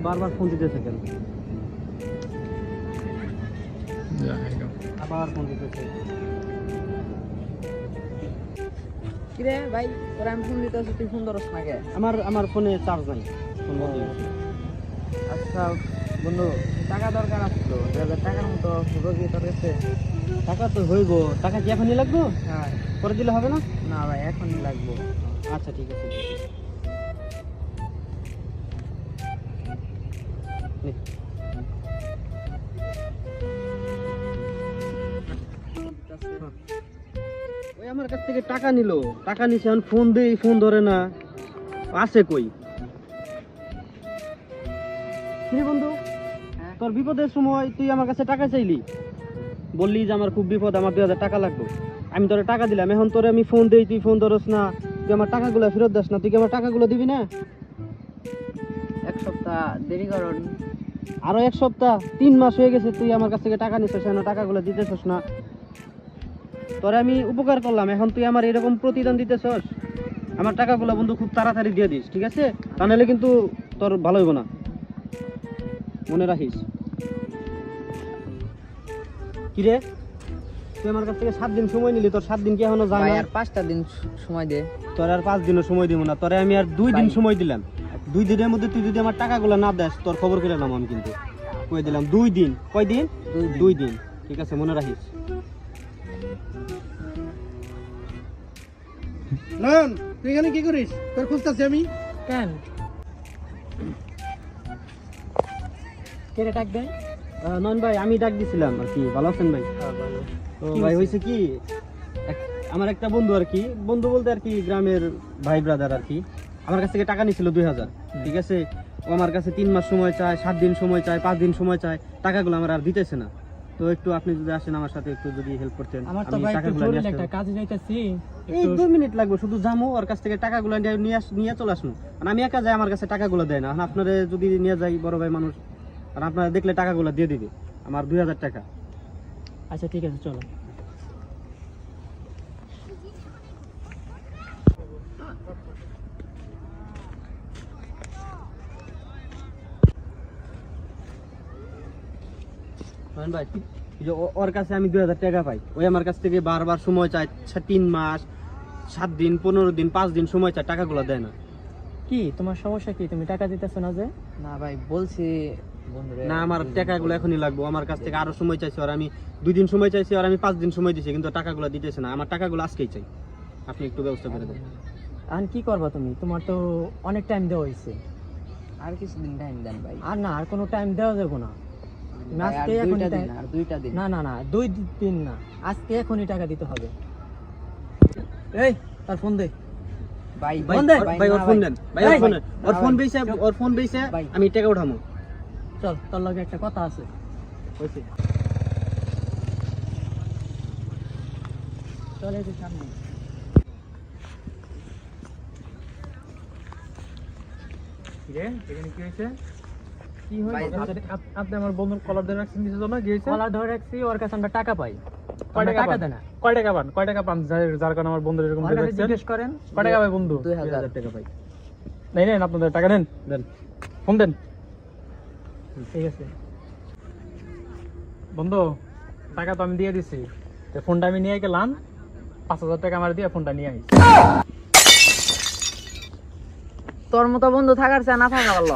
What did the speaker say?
বারবার ফোন দিতেছে কেন? আবার ফোন দিতেছে। কিরে ভাই, তোর আমি ফোন দিতে তুই ফোন ধরস না কে? আমার ফোনে চার্জ নাই, ফোন বন্ধ হয়ে গেছে। আচ্ছা বন্ধু, টাকা দরকার আসলো, 2000 টাকার মতো রোগী তোর কাছে? টাকা তো হইব, টাকা কি এখনই লাগবে? হ্যাঁ। পরে দিলে হবে না? না ভাই, এখনই লাগবো। আচ্ছা ঠিক আছে। নে। ওই আমার কাছ থেকে টাকা নিল, টাকা নিছে, এখন ফোন দেই, ফোন ধরে না। আছে কই? কিরে বন্ধু, হ্যাঁ। তোর বিপদের সময় তুই আমার কাছে টাকা চাইলি, বললি যে আমার খুব বিপদ, আমার 2000 টাকা লাগবে। আমি তোরে টাকা দিলাম, এখন তোরে আমি ফোন দেই, তুই ফোন ধরস না, তুই আমার টাকাগুলো ফেরত দিস না। তুই কি আমার টাকাগুলো দিবি না? এক সপ্তাহ দেরি করুন। আরো 1 সপ্তাহ, 3 মাস হয়ে গেছে তুই আমার কাছ থেকে টাকা নিছিস, এখন টাকাগুলো দিতেছস না। তোরে আমি উপকার করলাম, এখন তুই আমার এরকম প্রতিদান দিতেছস। আমার টাকাগুলো বন্ধু খুব তাড়াতাড়ি দিয়ে দিস, ঠিক আছে? তা নাহলে কিন্তু তোর ভালো হইব না, মনে রাখিস। কিরে, তুই আমার কাছ থেকে 7 দিন সময় নিলি, তোর 7 দিন কি এখনো যায় ভাই না? আর 5টা দিন সময় দে। তোর আর 5 দিনও সময় দিব না, তোরে আমি আর 2 দিন ভাই। সময় দিলাম। 2 দিনের মধ্যে তুই যদি আমার টাকাগুলো না দেস, তোর খবর করে নাম আমি কিন্তু কই দিলাম। 2 দিন, কয় দিন? 2 দিন, ঠিক আছে, মনে রাখিস। নয়ন, তুই এখানে কি করিস? তোর খুঁজতেছি আমি। কেন? কেটে ডাক দেন। নয়ন ভাই, আমি ডাক দিছিলাম আর কি। ভালো আছেন ভাই? তো ভাই হয়েছে কি, আমার একটা বন্ধু আর কি, বন্ধু বলতে আর কি গ্রামের ভাই ব্রাদার আর কি, আমার কাছ থেকে টাকা নিছিল 2000, ঠিক আছে? ও আমার কাছে 3 মাস সময় চায়, 7 দিন সময় চায়, 5 দিন সময় চায়, টাকাগুলো আমার আর দিতেছে না। তো একটু আপনি যদি আসেন আমার সাথে, একটু যদি হেল্প করতেন। আমার তো আমি ভাই একটু টাকাগুলো জরুরি নিয়ে একটা আসতে- কাজে যাইতেছি। এই 2 মিনিট লাগবে, শুধু যামো ওর কাছ থেকে টাকাগুলো নিয়ে চলে আসবো। আর আমি একা যাই, আমার কাছে টাকাগুলো দেয় না। এখন আপনারা যদি নিয়ে যাই, বড় ভাই মানুষ, আর আপনারা দেখলে টাকাগুলো দিয়ে দিবে, আমার 2000 টাকা। আচ্ছা ঠিক আছে, চলো। নয়ন ভাই, এই যে ওর কাছে আমি 2000 টাকা পাই, ওই আমার কাছ থেকে বারবার সময় চায়, 3 মাস, 7 দিন, 15 দিন, 5 দিন সময় চায়, টাকাগুলো দেয় না। কি তোমার সমস্যা কি? তুমি টাকা দিতেছো না যে? না ভাই, বলছি বন্ধুরে। না, আমার টাকাগুলো এখনই লাগবে। আমার কাছ থেকে আরো সময় চাইছে, আর আমি 2 দিন সময় চাইছি, আর আমি 5 দিন সময় দিছি, কিন্তু টাকাগুলো দিতেছে না। আমার টাকাগুলো আজকেই চাই, আপনি একটু ব্যবস্থা করে দেন। এখন কি করবা তুমি? তোমার তো অনেক টাইম দেওয়া হয়েছে। আর কিছুদিন টাইম দেন ভাই। আর না, আর কোনো টাইম দেওয়া যাবে না। তুমি ভাই, আর আজকে এখনই দুইটা দিন, টাইম- আর 2টা দিন। না না না, 2 দিন না, আজকে এখনই টাকা দিতে হবে। এই তার ফোন দে। ভাই ভাই, ফোন দে। ভাই ওর না ফোন ভাই। দেন, ভাই ওর ফোন দেন। ওর না ফোন ভাই। বেইছে, ওর ফোন বেইছে, ভাই। আমি টাকা উঠামো। চল, তোর লগে একটা কথা আছে। হইছে। চল এই যে সামনে। কি ভাই, হয়েছে? আপনি আমার বন্ধুর কলার ধরে রাখছেন কিছু জন্য গিয়েছে। কলার ধরে রাখছি, ওর কাছে আমরা টাকা পাই। কয় টাকা টাকা পান? দেয় না। কয় টাকা পান? কয় টাকা পান যার কারণে আমার বন্ধুর এরকম ওর ধরে কাছে রাখছেন? জিজ্ঞেস করেন। কয় টাকা পাই বন্ধু? 2000 টাকা পাই। নেই নেন, আপনাদের টাকা নেন, দেন। ফোন দেন। ঠিক আছে। বন্ধু, টাকা তো আমি দিয়ে দিছি, তো ফোনটা আমি নিয়ে গেলাম, 5000 টাকা আমার দিয়ে ফোনটা নিয়ে আইস। তোর মতো বন্ধু থাকার চেয়ে না থাকা ভালো।